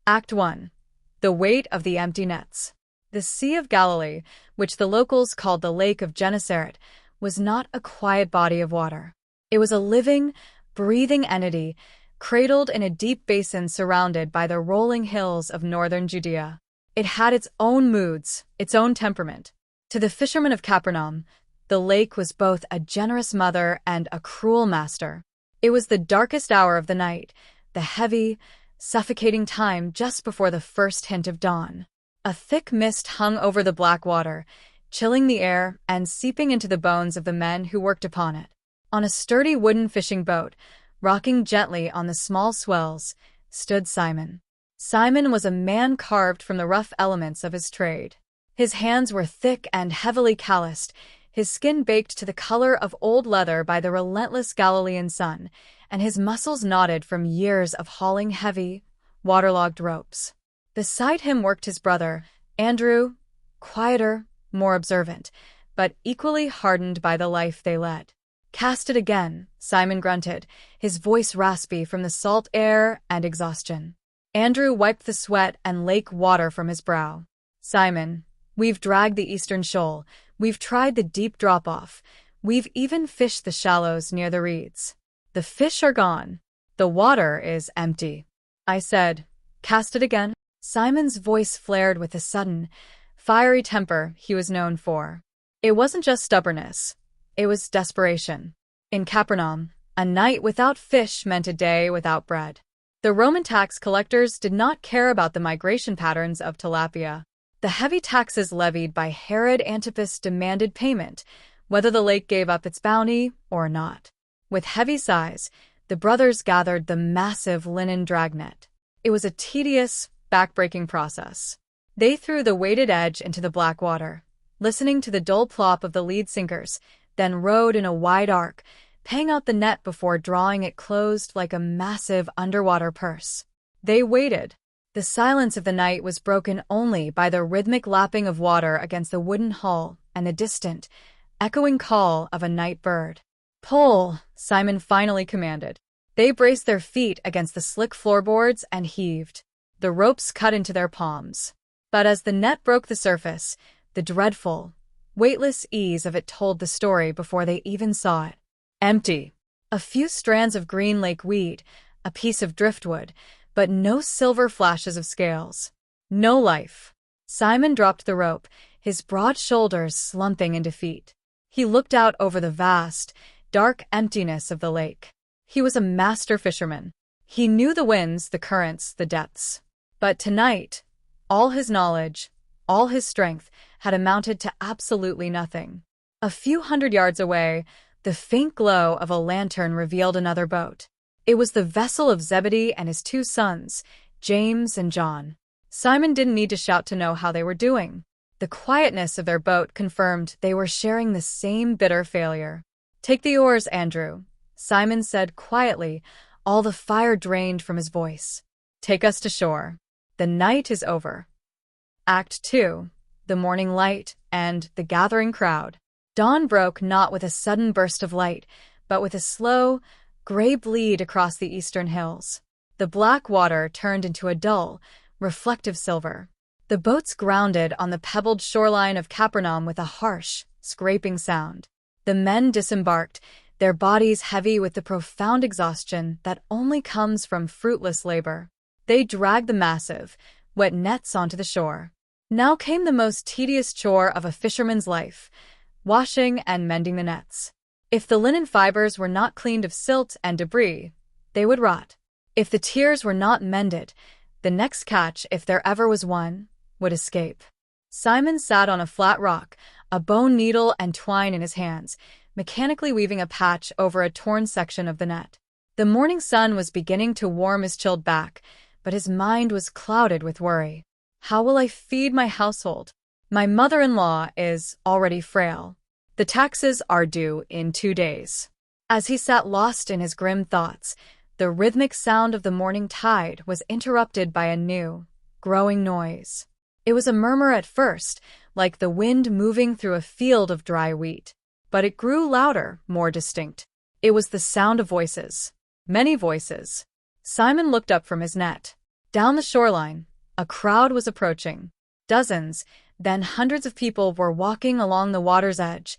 Act 1. The weight of the empty nets. The Sea of Galilee, which the locals called the Lake of Gennesaret, was not a quiet body of water. It was a living, breathing entity, cradled in a deep basin surrounded by the rolling hills of northern Judea. It had its own moods, its own temperament. To the fishermen of Capernaum, the lake was both a generous mother and a cruel master. It was the darkest hour of the night, the heavy, suffocating time just before the first hint of dawn. A thick mist hung over the black water, chilling the air and seeping into the bones of the men who worked upon it. On a sturdy wooden fishing boat, rocking gently on the small swells, stood Simon. Simon was a man carved from the rough elements of his trade. His hands were thick and heavily calloused, his skin baked to the color of old leather by the relentless Galilean sun, and his muscles knotted from years of hauling heavy, waterlogged ropes. Beside him worked his brother, Andrew, quieter, more observant, but equally hardened by the life they led. "Cast it again," Simon grunted, his voice raspy from the salt air and exhaustion. Andrew wiped the sweat and lake water from his brow. "Simon, we've dragged the eastern shoal, we've tried the deep drop-off, we've even fished the shallows near the reeds. The fish are gone. The water is empty." I said, "Cast it again." Simon's voice flared with the sudden, fiery temper he was known for. It wasn't just stubbornness. It was desperation. In Capernaum, a night without fish meant a day without bread. The Roman tax collectors did not care about the migration patterns of tilapia. The heavy taxes levied by Herod Antipas demanded payment, whether the lake gave up its bounty or not. With heavy sighs, the brothers gathered the massive linen dragnet. It was a tedious, back-breaking process. They threw the weighted edge into the black water, listening to the dull plop of the lead sinkers, then rowed in a wide arc, paying out the net before drawing it closed like a massive underwater purse. They waited. The silence of the night was broken only by the rhythmic lapping of water against the wooden hull and the distant, echoing call of a night bird. "Pull," Simon finally commanded. They braced their feet against the slick floorboards and heaved. The ropes cut into their palms. But as the net broke the surface, the dreadful, weightless ease of it told the story before they even saw it. Empty. A few strands of green lake weed, a piece of driftwood, but no silver flashes of scales. No life. Simon dropped the rope, his broad shoulders slumping in defeat. He looked out over the vast, dark emptiness of the lake. He was a master fisherman. He knew the winds, the currents, the depths. But tonight, all his knowledge, all his strength, had amounted to absolutely nothing. A few hundred yards away, the faint glow of a lantern revealed another boat. It was the vessel of Zebedee and his two sons, James and John. Simon didn't need to shout to know how they were doing. The quietness of their boat confirmed they were sharing the same bitter failure. "Take the oars, Andrew," Simon said quietly, all the fire drained from his voice. "Take us to shore. The night is over." Act 2. The morning light and the gathering crowd. Dawn broke not with a sudden burst of light, but with a slow, gray bleed across the eastern hills. The black water turned into a dull, reflective silver. The boats grounded on the pebbled shoreline of Capernaum with a harsh, scraping sound. The men disembarked, their bodies heavy with the profound exhaustion that only comes from fruitless labor. They dragged the massive, wet nets onto the shore. Now came the most tedious chore of a fisherman's life, washing and mending the nets. If the linen fibers were not cleaned of silt and debris, they would rot. If the tiers were not mended, the next catch, if there ever was one, would escape. Simon sat on a flat rock, a bone needle and twine in his hands, mechanically weaving a patch over a torn section of the net. The morning sun was beginning to warm his chilled back, but his mind was clouded with worry. How will I feed my household? My mother-in-law is already frail. The taxes are due in 2 days. As he sat lost in his grim thoughts, the rhythmic sound of the morning tide was interrupted by a new, growing noise. It was a murmur at first, like the wind moving through a field of dry wheat. But it grew louder, more distinct. It was the sound of voices. Many voices. Simon looked up from his net. Down the shoreline, a crowd was approaching. Dozens, then hundreds of people were walking along the water's edge,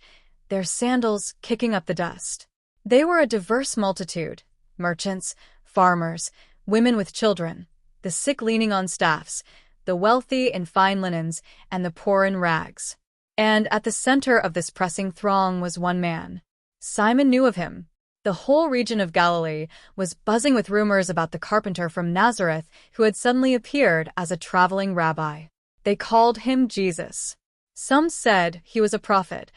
their sandals kicking up the dust. They were a diverse multitude: merchants, farmers, women with children, the sick leaning on staffs, the wealthy in fine linens, and the poor in rags. And at the center of this pressing throng was one man. Simon knew of him. The whole region of Galilee was buzzing with rumors about the carpenter from Nazareth who had suddenly appeared as a traveling rabbi. They called him Jesus. Some said he was a prophet.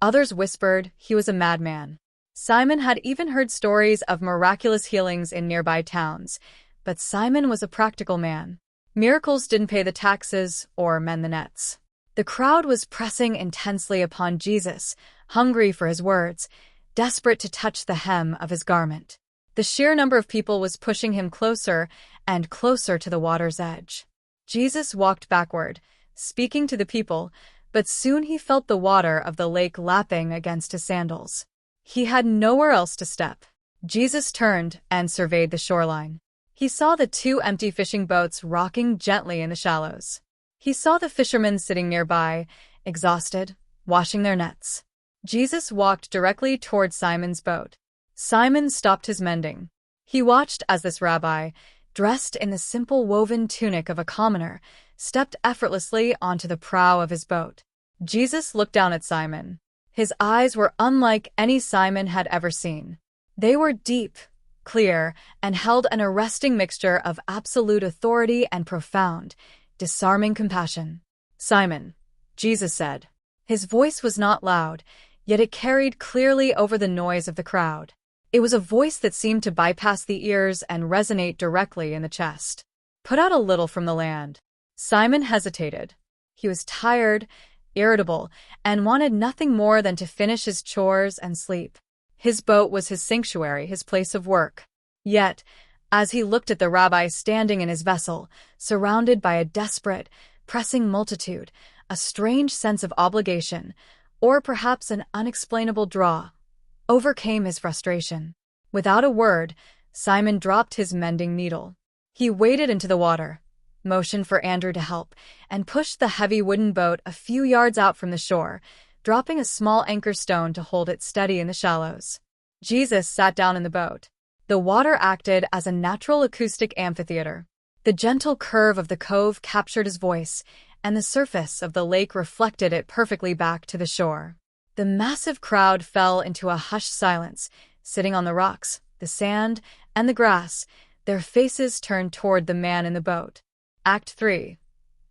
Others whispered he was a madman. Simon had even heard stories of miraculous healings in nearby towns, but Simon was a practical man. Miracles didn't pay the taxes or mend the nets. The crowd was pressing intensely upon Jesus, hungry for his words, desperate to touch the hem of his garment. The sheer number of people was pushing him closer and closer to the water's edge. Jesus walked backward, speaking to the people, but soon he felt the water of the lake lapping against his sandals. He had nowhere else to step. Jesus turned and surveyed the shoreline. He saw the two empty fishing boats rocking gently in the shallows. He saw the fishermen sitting nearby, exhausted, washing their nets. Jesus walked directly toward Simon's boat. Simon stopped his mending. He watched as this rabbi, dressed in the simple woven tunic of a commoner, stepped effortlessly onto the prow of his boat. Jesus looked down at Simon. His eyes were unlike any Simon had ever seen. They were deep, clear, and held an arresting mixture of absolute authority and profound, disarming compassion. "Simon," Jesus said. His voice was not loud, yet it carried clearly over the noise of the crowd. It was a voice that seemed to bypass the ears and resonate directly in the chest. "Put out a little from the land." Simon hesitated. He was tired, irritable, and wanted nothing more than to finish his chores and sleep. His boat was his sanctuary, his place of work. Yet, as he looked at the rabbi standing in his vessel, surrounded by a desperate, pressing multitude, a strange sense of obligation, or perhaps an unexplainable draw, overcame his frustration. Without a word, Simon dropped his mending needle. He waded into the water, motioned for Andrew to help, and pushed the heavy wooden boat a few yards out from the shore, dropping a small anchor stone to hold it steady in the shallows. Jesus sat down in the boat. The water acted as a natural acoustic amphitheater. The gentle curve of the cove captured his voice, and the surface of the lake reflected it perfectly back to the shore. The massive crowd fell into a hushed silence, sitting on the rocks, the sand, and the grass, their faces turned toward the man in the boat. Act 3.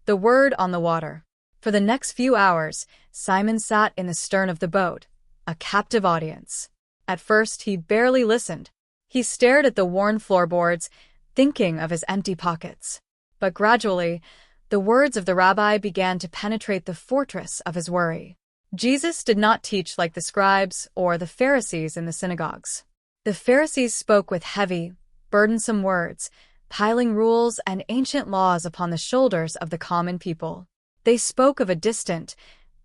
The Word on the Water. For the next few hours, Simon sat in the stern of the boat, a captive audience. At first, he barely listened. He stared at the worn floorboards, thinking of his empty pockets. But gradually, the words of the rabbi began to penetrate the fortress of his worry. Jesus did not teach like the scribes or the Pharisees in the synagogues. The Pharisees spoke with heavy, burdensome words, piling rules and ancient laws upon the shoulders of the common people. They spoke of a distant,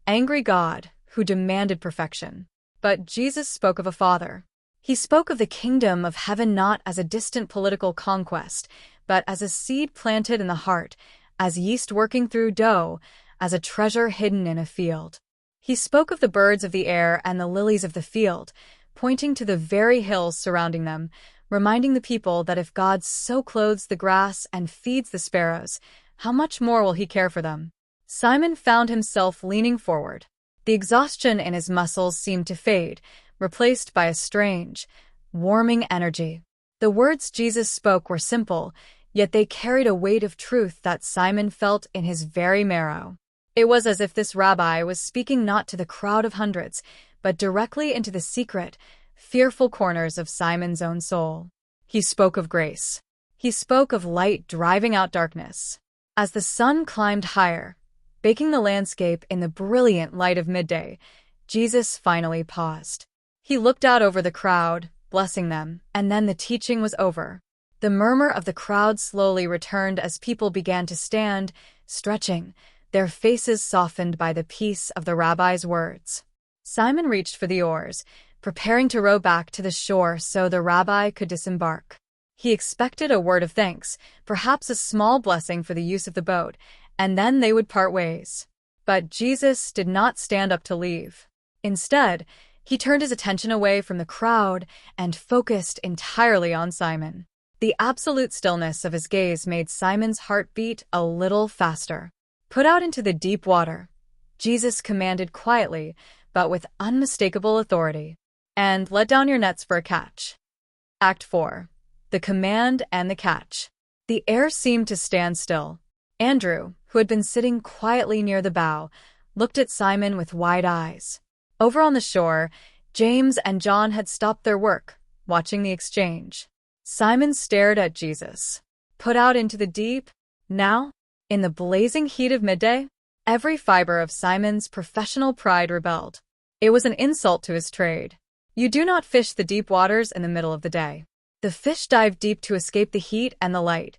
angry God who demanded perfection. But Jesus spoke of a Father. He spoke of the kingdom of heaven not as a distant political conquest, but as a seed planted in the heart, as yeast working through dough, as a treasure hidden in a field. He spoke of the birds of the air and the lilies of the field, pointing to the very hills surrounding them, reminding the people that if God so clothes the grass and feeds the sparrows, how much more will he care for them? Simon found himself leaning forward. The exhaustion in his muscles seemed to fade, replaced by a strange, warming energy. The words Jesus spoke were simple, yet they carried a weight of truth that Simon felt in his very marrow. It was as if this rabbi was speaking not to the crowd of hundreds, but directly into the secret, fearful corners of Simon's own soul. He spoke of grace. He spoke of light driving out darkness. As the sun climbed higher, baking the landscape in the brilliant light of midday, Jesus finally paused. He looked out over the crowd, blessing them, and then the teaching was over. The murmur of the crowd slowly returned as people began to stand, stretching, their faces softened by the peace of the rabbi's words. Simon reached for the oars, preparing to row back to the shore so the rabbi could disembark. He expected a word of thanks, perhaps a small blessing for the use of the boat, and then they would part ways. But Jesus did not stand up to leave. Instead, he turned his attention away from the crowd and focused entirely on Simon. The absolute stillness of his gaze made Simon's heart beat a little faster. "Put out into the deep water," Jesus commanded quietly, but with unmistakable authority. "And let down your nets for a catch." Act 4. The Command and the Catch. The air seemed to stand still. Andrew, who had been sitting quietly near the bow, looked at Simon with wide eyes. Over on the shore, James and John had stopped their work, watching the exchange. Simon stared at Jesus. "Put out into the deep? Now? In the blazing heat of midday?" Every fiber of Simon's professional pride rebelled. It was an insult to his trade. You do not fish the deep waters in the middle of the day. The fish dive deep to escape the heat and the light.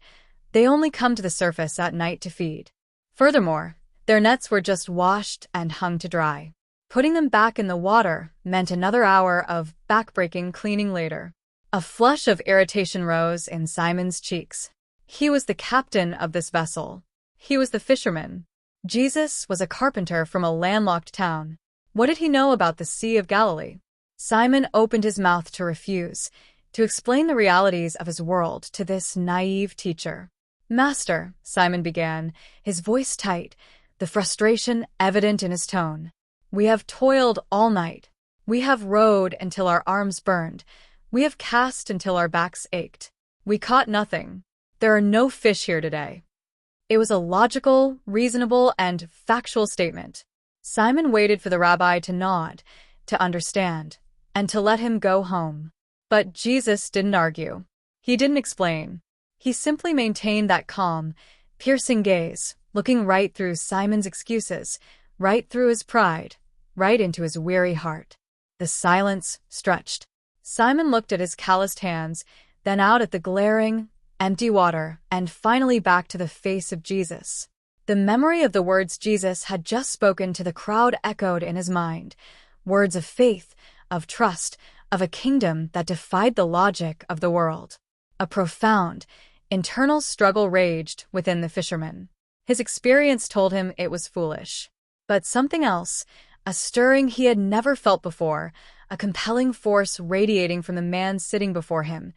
They only come to the surface at night to feed. Furthermore, their nets were just washed and hung to dry. Putting them back in the water meant another hour of backbreaking cleaning later. A flush of irritation rose in Simon's cheeks. He was the captain of this vessel. He was the fisherman. Jesus was a carpenter from a landlocked town. What did he know about the Sea of Galilee? Simon opened his mouth to refuse, to explain the realities of his world to this naive teacher. "Master," Simon began, his voice tight, the frustration evident in his tone. "We have toiled all night. We have rowed until our arms burned. We have cast until our backs ached. We caught nothing. There are no fish here today." It was a logical, reasonable, and factual statement. Simon waited for the rabbi to nod, to understand, and to let him go home. But Jesus didn't argue. He didn't explain. He simply maintained that calm, piercing gaze, looking right through Simon's excuses, right through his pride, right into his weary heart. The silence stretched. Simon looked at his calloused hands, then out at the glaring, empty water, and finally back to the face of Jesus. The memory of the words Jesus had just spoken to the crowd echoed in his mind, words of faith, of trust, of a kingdom that defied the logic of the world. A profound, internal struggle raged within the fisherman. His experience told him it was foolish. But something else, a stirring he had never felt before, a compelling force radiating from the man sitting before him,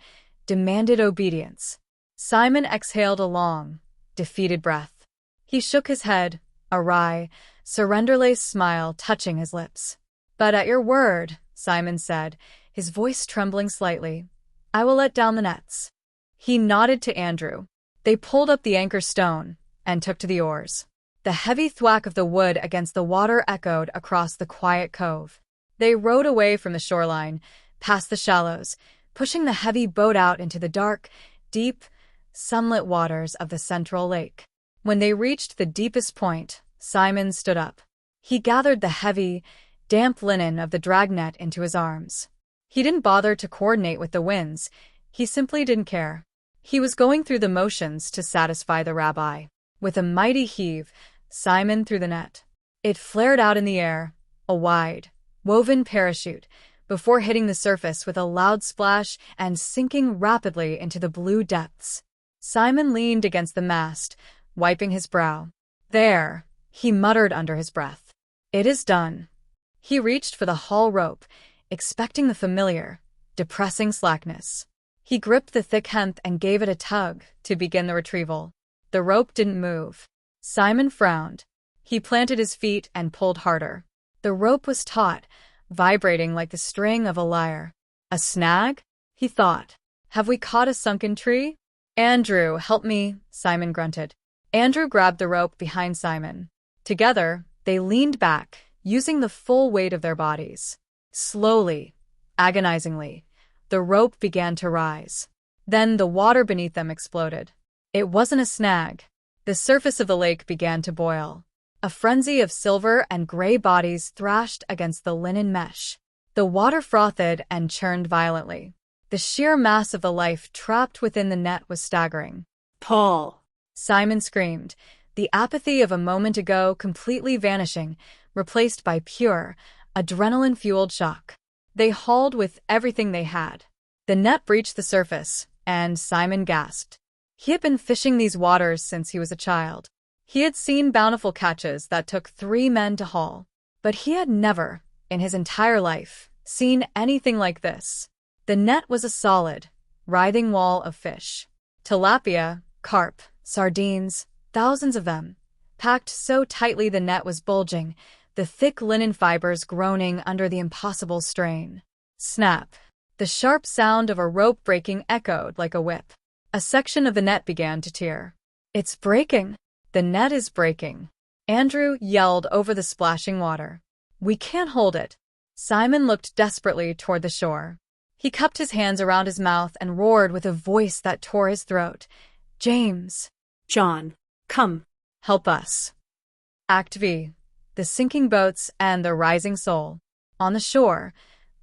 demanded obedience. Simon exhaled a long, defeated breath. He shook his head, a wry, surrender-laced smile touching his lips. "But at your word," Simon said, his voice trembling slightly, "I will let down the nets." He nodded to Andrew. They pulled up the anchor stone and took to the oars. The heavy thwack of the wood against the water echoed across the quiet cove. They rowed away from the shoreline, past the shallows, pushing the heavy boat out into the dark, deep, sunlit waters of the central lake. When they reached the deepest point, Simon stood up. He gathered the heavy, damp linen of the dragnet into his arms. He didn't bother to coordinate with the winds. He simply didn't care. He was going through the motions to satisfy the rabbi. With a mighty heave, Simon threw the net. It flared out in the air, a wide, woven parachute, before hitting the surface with a loud splash and sinking rapidly into the blue depths. Simon leaned against the mast, wiping his brow. "There," he muttered under his breath. "It is done." He reached for the haul rope, expecting the familiar, depressing slackness. He gripped the thick hemp and gave it a tug to begin the retrieval. The rope didn't move. Simon frowned. He planted his feet and pulled harder. The rope was taut, vibrating like the string of a lyre. "A snag?" he thought. "Have we caught a sunken tree?" "Andrew, help me," Simon grunted. Andrew grabbed the rope behind Simon. Together, they leaned back, using the full weight of their bodies. Slowly, agonizingly, the rope began to rise. Then the water beneath them exploded. It wasn't a snag. The surface of the lake began to boil. A frenzy of silver and gray bodies thrashed against the linen mesh. The water frothed and churned violently. The sheer mass of the life trapped within the net was staggering. "Pull!" Simon screamed, the apathy of a moment ago completely vanishing, replaced by pure, adrenaline-fueled shock. They hauled with everything they had. The net breached the surface, And Simon gasped. He had been fishing these waters since he was a child. He had seen bountiful catches that took 3 men to haul. But he had never, in his entire life, seen anything like this. The net was a solid, writhing wall of fish. Tilapia, carp, sardines, thousands of them, packed so tightly the net was bulging, the thick linen fibers groaning under the impossible strain. Snap! The sharp sound of a rope breaking echoed like a whip. A section of the net began to tear. It's breaking! The net is breaking! Andrew yelled over the splashing water. We can't hold it. Simon looked desperately toward the shore. He cupped his hands around his mouth and roared with a voice that tore his throat. James! John, come. Help us. Act V. The sinking boats and the rising soul. On the shore,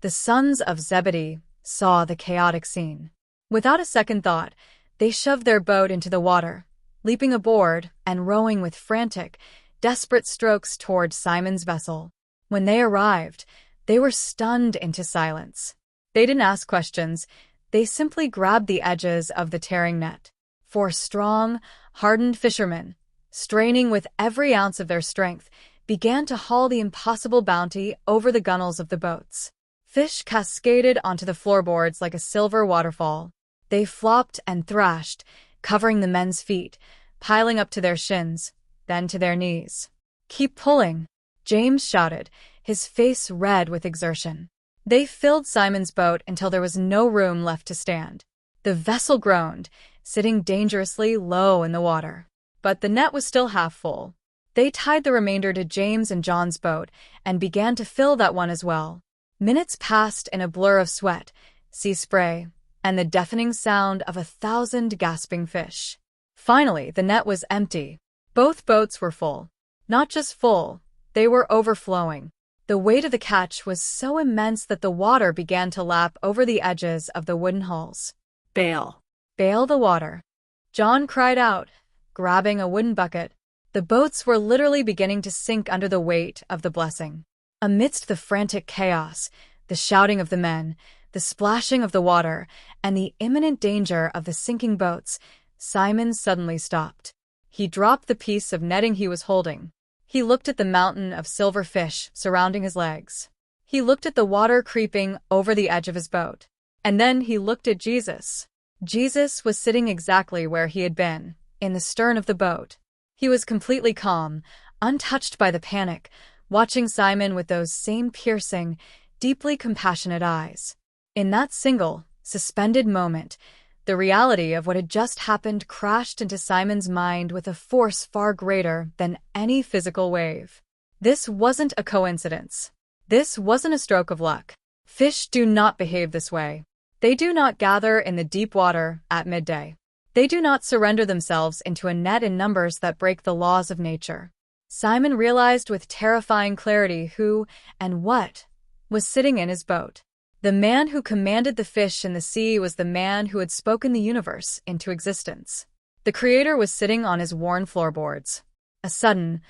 the sons of Zebedee saw the chaotic scene. Without a second thought, they shoved their boat into the water, leaping aboard and rowing with frantic, desperate strokes toward Simon's vessel. When they arrived, they were stunned into silence. They didn't ask questions. They simply grabbed the edges of the tearing net. 4 strong, hardened fishermen, straining with every ounce of their strength, began to haul the impossible bounty over the gunwales of the boats. Fish cascaded onto the floorboards like a silver waterfall. They flopped and thrashed, covering the men's feet, piling up to their shins, then to their knees. Keep pulling, James shouted, his face red with exertion. They filled Simon's boat until there was no room left to stand. The vessel groaned, sitting dangerously low in the water. But the net was still half full. They tied the remainder to James and John's boat and began to fill that one as well. Minutes passed in a blur of sweat, sea spray, and the deafening sound of 1,000 gasping fish. Finally, the net was empty. Both boats were full. Not just full, they were overflowing. The weight of the catch was so immense that the water began to lap over the edges of the wooden hulls. Bail. Bail the water. John cried out, grabbing a wooden bucket. The boats were literally beginning to sink under the weight of the blessing. Amidst the frantic chaos, the shouting of the men, the splashing of the water, and the imminent danger of the sinking boats, Simon suddenly stopped. He dropped the piece of netting he was holding. He looked at the mountain of silver fish surrounding his legs. He looked at the water creeping over the edge of his boat. And then he looked at Jesus. Jesus was sitting exactly where he had been, in the stern of the boat. He was completely calm, untouched by the panic, watching Simon with those same piercing, deeply compassionate eyes. In that single, suspended moment, the reality of what had just happened crashed into Simon's mind with a force far greater than any physical wave. This wasn't a coincidence. This wasn't a stroke of luck. Fish do not behave this way. They do not gather in the deep water at midday. They do not surrender themselves into a net in numbers that break the laws of nature. Simon realized with terrifying clarity who and what was sitting in his boat. The man who commanded the fish in the sea was the man who had spoken the universe into existence. The Creator was sitting on his worn floorboards. A sudden,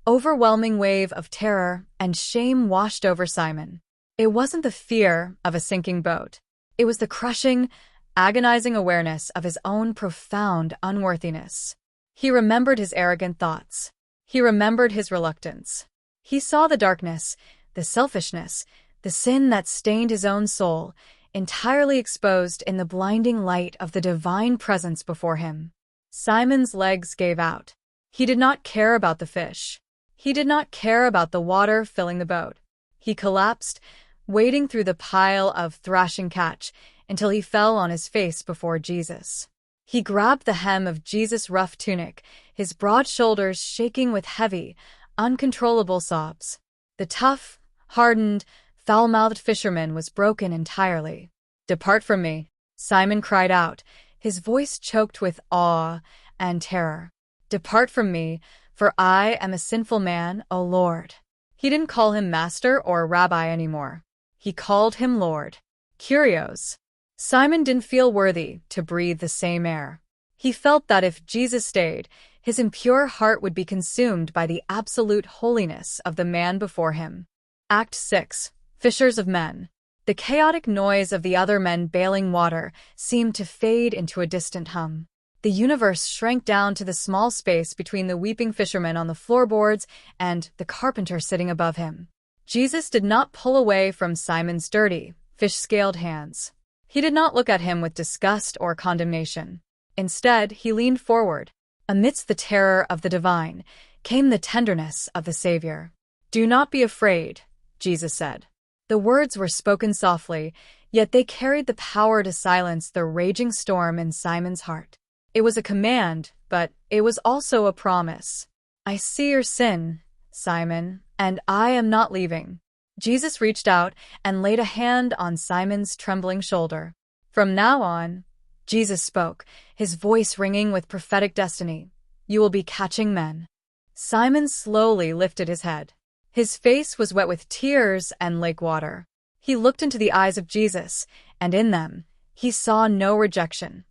overwhelming wave of terror and shame washed over Simon. It wasn't the fear of a sinking boat. It was the crushing, agonizing awareness of his own profound unworthiness. He remembered his arrogant thoughts. He remembered his reluctance. He saw the darkness, the selfishness, the sin that stained his own soul, entirely exposed in the blinding light of the divine presence before him. Simon's legs gave out. He did not care about the fish. He did not care about the water filling the boat. He collapsed, wading through the pile of thrashing catch until he fell on his face before Jesus. He grabbed the hem of Jesus' rough tunic, his broad shoulders shaking with heavy, uncontrollable sobs. The tough, hardened, foul-mouthed fisherman was broken entirely. "Depart from me," Simon cried out, his voice choked with awe and terror. "Depart from me, for I am a sinful man, O Lord." He didn't call him master or rabbi anymore. He called him Lord. Curios. Simon didn't feel worthy to breathe the same air. He felt that if Jesus stayed, his impure heart would be consumed by the absolute holiness of the man before him. Act 6. Fishers of Men. The chaotic noise of the other men bailing water seemed to fade into a distant hum. The universe shrank down to the small space between the weeping fisherman on the floorboards and the carpenter sitting above him. Jesus did not pull away from Simon's dirty, fish-scaled hands. He did not look at him with disgust or condemnation. Instead, he leaned forward. Amidst the terror of the divine came the tenderness of the Savior. "Do not be afraid," Jesus said. The words were spoken softly, yet they carried the power to silence the raging storm in Simon's heart. It was a command, but it was also a promise. "I see your sin, Simon, and I am not leaving." Jesus reached out and laid a hand on Simon's trembling shoulder. "From now on," Jesus spoke, his voice ringing with prophetic destiny, "you will be catching men." Simon slowly lifted his head. His face was wet with tears and lake water. He looked into the eyes of Jesus, and in them, he saw no rejection,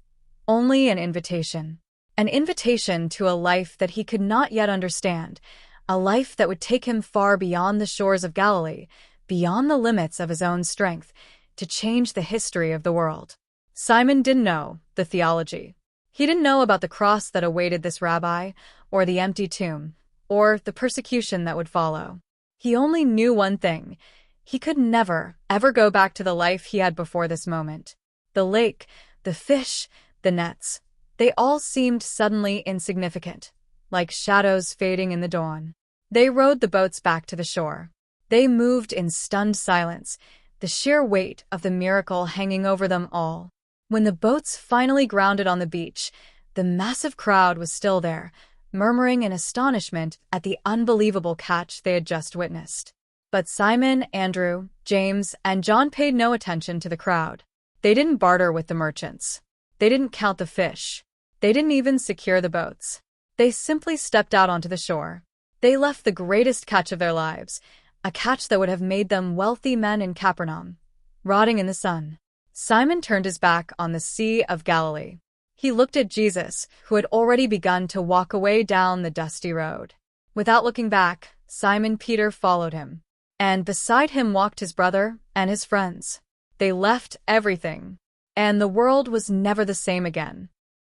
only an invitation. An invitation to a life that he could not yet understand, a life that would take him far beyond the shores of Galilee, beyond the limits of his own strength, to change the history of the world. Simon didn't know the theology. He didn't know about the cross that awaited this rabbi, or the empty tomb, or the persecution that would follow. He only knew one thing. He could never, ever go back to the life he had before this moment. The lake, the fish, the nets, they all seemed suddenly insignificant, like shadows fading in the dawn. They rowed the boats back to the shore. They moved in stunned silence, the sheer weight of the miracle hanging over them all. When the boats finally grounded on the beach, the massive crowd was still there, murmuring in astonishment at the unbelievable catch they had just witnessed. But Simon, Andrew, James, and John paid no attention to the crowd. They didn't barter with the merchants. They didn't count the fish. They didn't even secure the boats. They simply stepped out onto the shore. They left the greatest catch of their lives, a catch that would have made them wealthy men in Capernaum, rotting in the sun. Simon turned his back on the Sea of Galilee. He looked at Jesus, who had already begun to walk away down the dusty road. Without looking back, Simon Peter followed him. And beside him walked his brother and his friends. They left everything. And the world was never the same again.